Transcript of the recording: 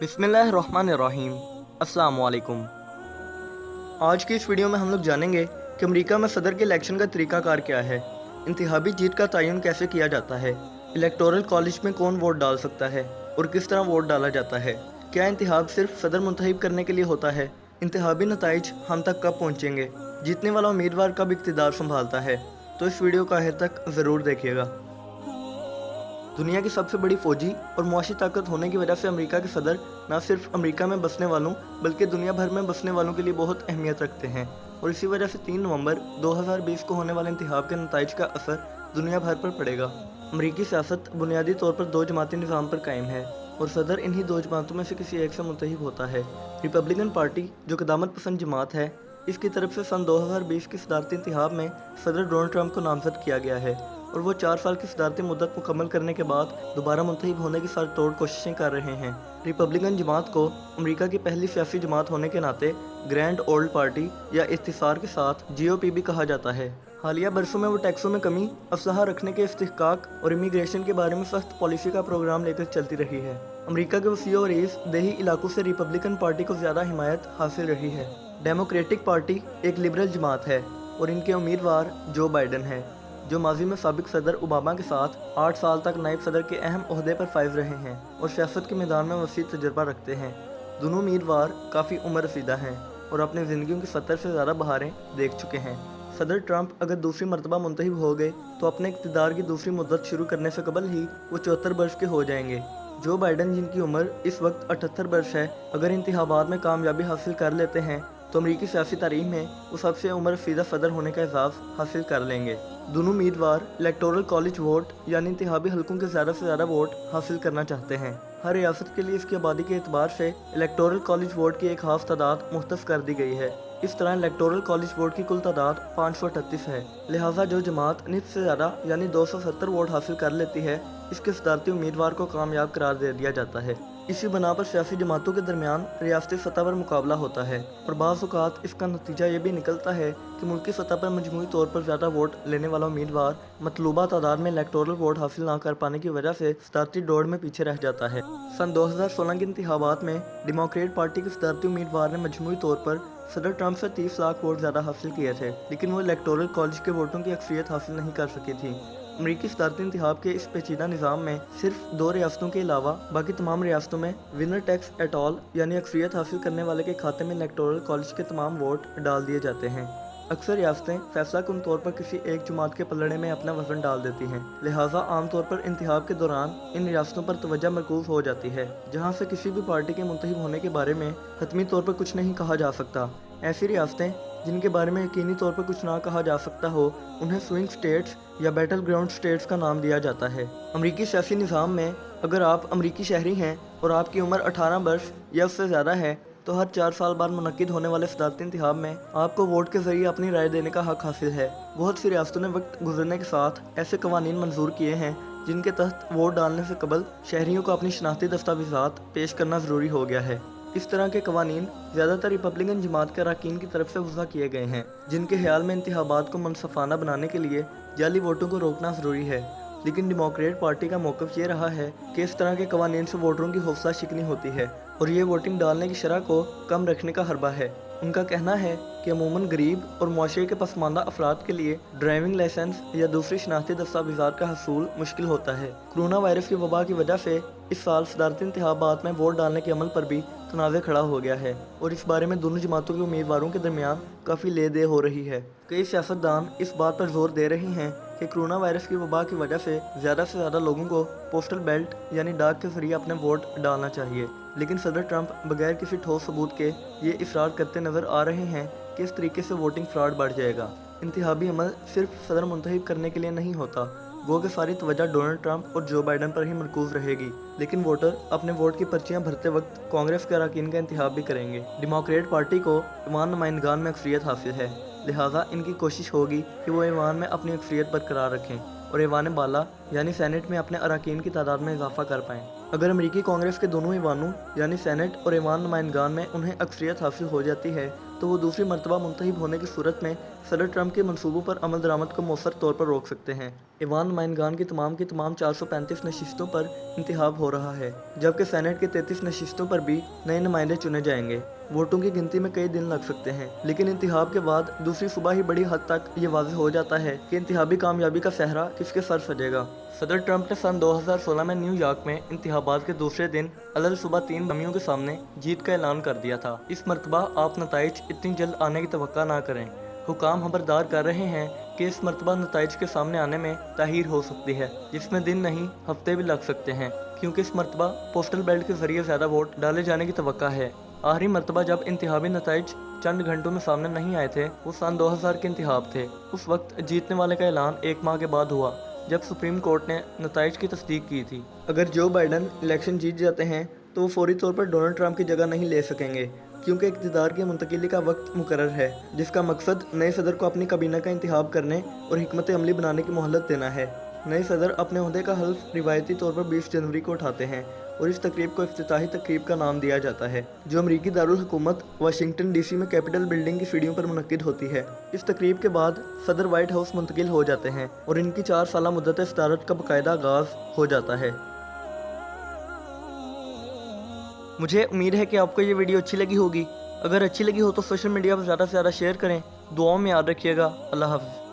बिस्मिल्लाहिर्रहमानिर्रहीम। अस्सलाम वालेकुम। आज की इस वीडियो में हम लोग जानेंगे कि अमेरिका में सदर के इलेक्शन का तरीकाकार क्या है, इंतखाबी जीत का तयन कैसे किया जाता है, इलेक्टोरल कॉलेज में कौन वोट डाल सकता है और किस तरह वोट डाला जाता है, क्या इंतखाब सिर्फ सदर मुंतखब करने के लिए होता है, इंतखाबी नताइज हम तक कब पहुँचेंगे, जीतने वाला उम्मीदवार कब इक़्तिदार संभालता है। तो इस वीडियो का आखिर तक ज़रूर देखिएगा। दुनिया की सबसे बड़ी फौजी और मुआशी ताकत होने की वजह से अमेरिका के सदर न सिर्फ अमेरिका में बसने वालों बल्कि दुनिया भर में बसने वालों के लिए बहुत अहमियत रखते हैं और इसी वजह से 3 नवंबर 2020 को होने वाले इंतखाब के नताइज का असर दुनिया भर पर पड़ेगा। अमरीकी सियासत बुनियादी तौर पर 2 जमाती निज़ाम पर कायम है और सदर इन्हीं 2 जमातों में से किसी एक से मुंतखब होता है। रिपब्लिकन पार्टी जो क़दामत पसंद जमात है, इसकी तरफ से सन 2020 के सदारती इंतखाब में सदर डोनाल्ड ट्रंप को नामजद किया गया है और वो 4 साल की सदारती मुद्दत मुकम्मल करने के बाद दोबारा मुंतखब होने की सर तोड़ कोशिशें कर रहे हैं। रिपब्लिकन जमात को अमेरिका की पहली सियासी जमात होने के नाते ग्रैंड ओल्ड पार्टी या इख्तिसार के साथ GOP भी कहा जाता है। हालिया बरसों में वो टैक्सों में कमी, असलहा रखने के इस्तिहकाक और इमिग्रेशन के बारे में सख्त पॉलिसी का प्रोग्राम लेकर चलती रही है। अमेरिका के वसीओ और रईस देही इलाकों से रिपब्लिकन पार्टी को ज़्यादा हिमायत हासिल रही है। डेमोक्रेटिक पार्टी एक लिबरल जमात है और इनके उम्मीदवार जो बाइडन है, जो माजी में साबिक सदर ओबामा के साथ 8 साल तक नायब सदर के अहम ओहदे पर फाइज रहे हैं और सियासत के मैदान में वसी तजर्बा रखते हैं। दोनों उम्मीदवार काफ़ी उम्र रसीदा हैं और अपनी ज़िंदगियों की 70 से ज़्यादा बहारें देख चुके हैं। सदर ट्रंप अगर दूसरी मरतबा मुंतखब हो गए तो अपने इक़्तिदार की दूसरी मुद्दत शुरू करने से कबल ही वो 74 वर्ष के हो जाएंगे। जो बाइडन, जिनकी उम्र इस वक्त 78 वर्ष है, अगर इंतखाबात में कामयाबी हासिल कर लेते हैं तो अमरीकी सियासी तारीख में वो सबसे उम्र रसीदा सदर होने का एजाज़ हासिल कर लेंगे। दोनों उम्मीदवार इलेक्टोरल कॉलेज वोट यानी इंतखाबी हलकों के ज़्यादा से ज़्यादा वोट हासिल करना चाहते हैं। हर रियासत के लिए इसकी आबादी के एतबार से इलेक्टोरल कॉलेज वोट की एक खास तादाद मुख्तस कर दी गई है। इस तरह इलेक्टोरल कॉलेज वोट की कुल तादाद 538 है। लिहाजा जो जमात निस्फ से ज़्यादा यानी 270 वोट हासिल कर लेती है, इसके सदारती उम्मीदवार को कामयाब करार दे दिया जाता है। इसी बना पर सियासी जमातों के दरमियान रियासती सतह पर मुकाबला होता है और बाज़ औक़ात इसका नतीजा ये भी निकलता है कि मुल्की सतह पर मजमूई तौर पर ज़्यादा वोट लेने वाला उम्मीदवार मतलूबा तादाद में इलेक्टोरल वोट हासिल ना कर पाने की वजह से सदारती दौड़ में पीछे रह जाता है। सन 2016 के इंतखाबात में डेमोक्रेट पार्टी के सदारती उम्मीदवार ने मजमूई तौर पर सदर ट्रंप से 30 लाख वोट ज़्यादा हासिल किए थे, लेकिन वो इलेक्टोरल कॉलेज के वोटों की अक्सरियत हासिल नहीं कर सकी थी। अमरीकी सदारती इंतखाब के इस पेचीदा निज़ाम में सिर्फ 2 रियासतों के अलावा बाकी तमाम रियासतों में विनर टैक्स एट ऑल यानी अक्सरियत हासिल करने वाले के खाते में इलेक्टोरल कॉलेज के तमाम वोट डाल दिए जाते हैं। अक्सर रियासतें फैसला कुन तौर पर किसी एक जमात के पलड़े में अपना वजन डाल देती हैं, लिहाजा आमतौर पर इंतखाब के दौरान इन रियासतों पर तवज्जो मरकूज़ हो जाती है जहाँ से किसी भी पार्टी के मुंतखब होने के बारे में हतमी तौर पर कुछ नहीं कहा जा सकता। ऐसी रियासतें जिनके बारे में यकीनी तौर पर कुछ ना कहा जा सकता हो, उन्हें स्विंग स्टेट्स या बैटल ग्राउंड स्टेट्स का नाम दिया जाता है। अमरीकी सियासी निज़ाम में अगर आप अमरीकी शहरी हैं और आपकी उम्र 18 वर्ष या उससे ज़्यादा है तो हर 4 साल बाद मुनक्किद होने वाले सदारती इंतखाब में आपको वोट के ज़रिए अपनी राय देने का हक हासिल है। बहुत सी रियासतों ने वक्त गुजरने के साथ ऐसे कवानीन मंजूर किए हैं जिनके तहत वोट डालने से कबल शहरियों को अपनी शनाख्ती दस्तावेज़ात पेश करना ज़रूरी हो गया है। इस तरह के कवानीन ज़्यादातर रिपब्लिकन जमात के अरकान की तरफ से वज़ा किए गए हैं, जिनके ख्याल में इंतखाबात को मुनसफ़ाना बनाने के लिए जाली वोटों को रोकना ज़रूरी है। लेकिन डेमोक्रेट पार्टी का मौक़िफ़ ये रहा है कि इस तरह के कवानीन से वोटरों की हौसला शिकनी होती है और ये वोटिंग डालने की शरह को कम रखने का हरबा है। उनका कहना है कि अमूमन गरीब और मुआशरे के पसमानदा अफराद के लिए ड्राइविंग लाइसेंस या दूसरी शनाख्ती दस्तावेज़ात का हसूल मुश्किल होता है। कोरोना वायरस की वबा की वजह से इस साल सदारती इंतखाबात में वोट डालने के अमल पर भी तनाज़े खड़ा हो गया है और इस बारे में दोनों जमातों के उम्मीदवारों के दरमियान काफ़ी ले दे हो रही है। कई सियासतदान इस बात पर जोर दे रहे हैं कि कोरोना वायरस की वबा की वजह से ज़्यादा लोगों को पोस्टल बैलेट यानी डाक के जरिए अपने वोट डालना चाहिए, लेकिन सदर ट्रंप बगैर किसी ठोस सबूत के ये इसरार करते नज़र आ रहे हैं कि इस तरीके से वोटिंग फ्रॉड बढ़ जाएगा। इंतखाबी अमल सिर्फ सदर मुंतखब करने के लिए नहीं होता, गो कि सारी तवज्जो डोनाल्ड ट्रंप और जो बाइडन पर ही मरकूज़ रहेगी, लेकिन वोटर अपने वोट की पर्चियां भरते वक्त कांग्रेस के अरकान का इंतखाब भी करेंगे। डेमोक्रेट पार्टी को ईवान नुमाइंदगान में अक्सरियत हासिल है, लिहाजा इनकी कोशिश होगी कि वो ईवान में अपनी अक्सरियत बरकरार रखें और ईवान बाला यानी सेनेट में अपने अरकान की तादाद में इजाफा कर पाएँ। अगर अमरीकी कांग्रेस के दोनों ईवानों यानी सेनेट और ईवान नुमाइंदगान में उन्हें अक्सरियत हासिल हो जाती है तो वो दूसरी मरतबा मुंतखब होने की सूरत में सदर ट्रंप के मंसूबों पर अमल दरामद को मौसर तौर पर रोक सकते हैं। ईवान नुमाइंदगान की तमाम 435 नशिस्तों पर इंतखाब हो रहा है, जबकि सेनेट के 33 नशिस्तों पर भी नए नुमाइंदे चुने जाएंगे। वोटों की गिनती में कई दिन लग सकते हैं, लेकिन इंतखाब के बाद दूसरी सुबह ही बड़ी हद तक ये वाज़ेह हो जाता है कि इंतखाबी कामयाबी का सहरा किसके सर सजेगा। सदर ट्रंप ने सन 2016 में न्यूयॉर्क में इंतखाबात के दूसरे दिन अलग सुबह 3 कमियों के सामने जीत का ऐलान कर दिया था। इस मरतबा आप नताइज इतनी जल्द आने की तवक्का ना करें। हुकाम खबरदार कर रहे हैं कि इस मरतबा नताइज के सामने आने में ताहीर हो सकती है, जिसमें दिन नहीं हफ्ते भी लग सकते हैं, क्योंकि इस मरतबा पोस्टल बैलेट के जरिए ज़्यादा वोट डाले जाने की तवक्का है। आखिरी मरतबा जब इंतखाबी नताइज चंद घंटों में सामने नहीं आए थे वो सन 2000 के इंतखाब थे। उस वक्त जीतने वाले का ऐलान 1 माह के बाद हुआ, जब सुप्रीम कोर्ट ने नताइज की तस्दीक की थी। अगर जो बाइडन इलेक्शन जीत जाते हैं तो वो फौरी तौर पर डोनाल्ड ट्रंप की जगह नहीं ले सकेंगे, क्योंकि इक़्तिदार की मुंतकिली का वक्त मुकर्रर है, जिसका मकसद नए सदर को अपनी काबीना का इंतखाब करने और हिकमत अमली बनाने की मोहलत देना है। नए सदर अपने ओहदे का हल्फ रिवायती तौर पर 20 जनवरी को उठाते हैं और इस तकरीब को इफ्तिताही तकरीब का नाम दिया जाता है, जो अमरीकी दारुल हुकूमत वाशिंगटन DC में कैपिटल बिल्डिंग की सीढ़ियों पर मुनक्किद होती है। इस तकरीब के बाद सदर व्हाइट हाउस मुंतकिल हो जाते हैं और इनकी 4 साला मुद्दत सदारत का बाकायदा आगाज़ हो जाता है। मुझे उम्मीद है कि आपको ये वीडियो अच्छी लगी होगी। अगर अच्छी लगी हो तो सोशल मीडिया पर ज़्यादा से ज़्यादा शेयर करें। दुआओं में याद रखिएगा। अल्लाह हाफ़िज़।